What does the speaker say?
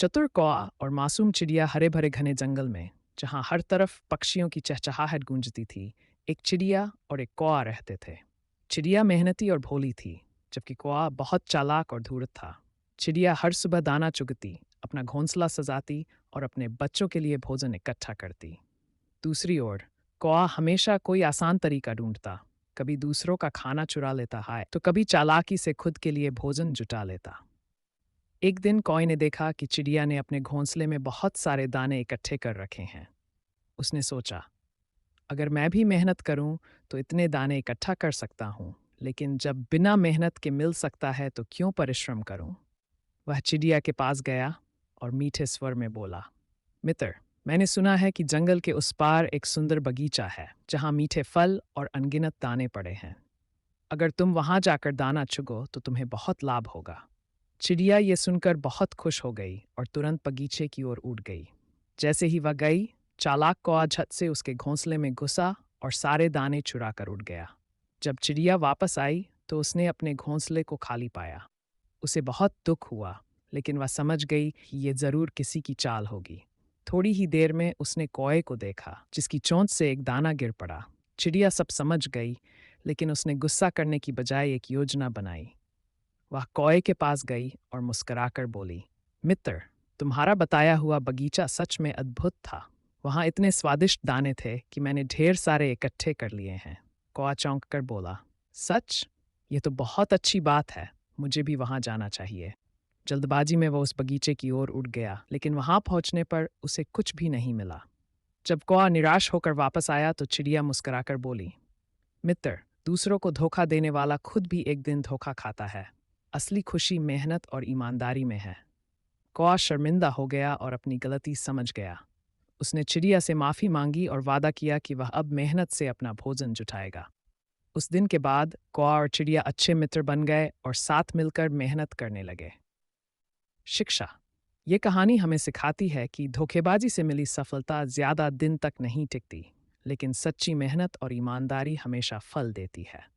चतुर कौआ और मासूम चिड़िया हरे भरे घने जंगल में, जहां हर तरफ पक्षियों की चहचहाहट गूंजती थी, एक चिड़िया और एक कौआ रहते थे। चिड़िया मेहनती और भोली थी, जबकि कौआ बहुत चालाक और धूर्त था। चिड़िया हर सुबह दाना चुगती, अपना घोंसला सजाती और अपने बच्चों के लिए भोजन इकट्ठा करती। दूसरी ओर कौआ हमेशा कोई आसान तरीका ढूंढता, कभी दूसरों का खाना चुरा लेता है तो कभी चालाकी से खुद के लिए भोजन जुटा लेता। एक दिन कौए ने देखा कि चिड़िया ने अपने घोंसले में बहुत सारे दाने इकट्ठे कर रखे हैं। उसने सोचा, अगर मैं भी मेहनत करूं तो इतने दाने इकट्ठा कर सकता हूं, लेकिन जब बिना मेहनत के मिल सकता है तो क्यों परिश्रम करूं। वह चिड़िया के पास गया और मीठे स्वर में बोला, मित्र, मैंने सुना है कि जंगल के उस पार एक सुंदर बगीचा है जहां मीठे फल और अनगिनत दाने पड़े हैं। अगर तुम वहां जाकर दाना चुगो तो तुम्हें बहुत लाभ होगा। चिड़िया ये सुनकर बहुत खुश हो गई और तुरंत बगीचे की ओर उड़ गई। जैसे ही वह गई, चालाक कौआ झट से उसके घोंसले में घुसा और सारे दाने चुरा कर उड़ गया। जब चिड़िया वापस आई तो उसने अपने घोंसले को खाली पाया। उसे बहुत दुख हुआ, लेकिन वह समझ गई कि ये जरूर किसी की चाल होगी। थोड़ी ही देर में उसने कौए को देखा, जिसकी चोंच से एक दाना गिर पड़ा। चिड़िया सब समझ गई, लेकिन उसने गुस्सा करने की बजाय एक योजना बनाई। वह कौए के पास गई और मुस्कुराकर बोली, मित्र, तुम्हारा बताया हुआ बगीचा सच में अद्भुत था। वहां इतने स्वादिष्ट दाने थे कि मैंने ढेर सारे इकट्ठे कर लिए हैं। कौआ चौंक कर बोला, सच? ये तो बहुत अच्छी बात है, मुझे भी वहां जाना चाहिए। जल्दबाजी में वह उस बगीचे की ओर उड़ गया, लेकिन वहां पहुंचने पर उसे कुछ भी नहीं मिला। जब कौआ निराश होकर वापस आया तो चिड़िया मुस्कुराकर बोली, मित्र, दूसरों को धोखा देने वाला खुद भी एक दिन धोखा खाता है। असली खुशी मेहनत और ईमानदारी में है। कौआ शर्मिंदा हो गया और अपनी गलती समझ गया। उसने चिड़िया से माफी मांगी और वादा किया कि वह अब मेहनत से अपना भोजन जुटाएगा। उस दिन के बाद कौआ और चिड़िया अच्छे मित्र बन गए और साथ मिलकर मेहनत करने लगे। शिक्षा। ये कहानी हमें सिखाती है कि धोखेबाजी से मिली सफलता ज्यादा दिन तक नहीं टिकती, लेकिन सच्ची मेहनत और ईमानदारी हमेशा फल देती है।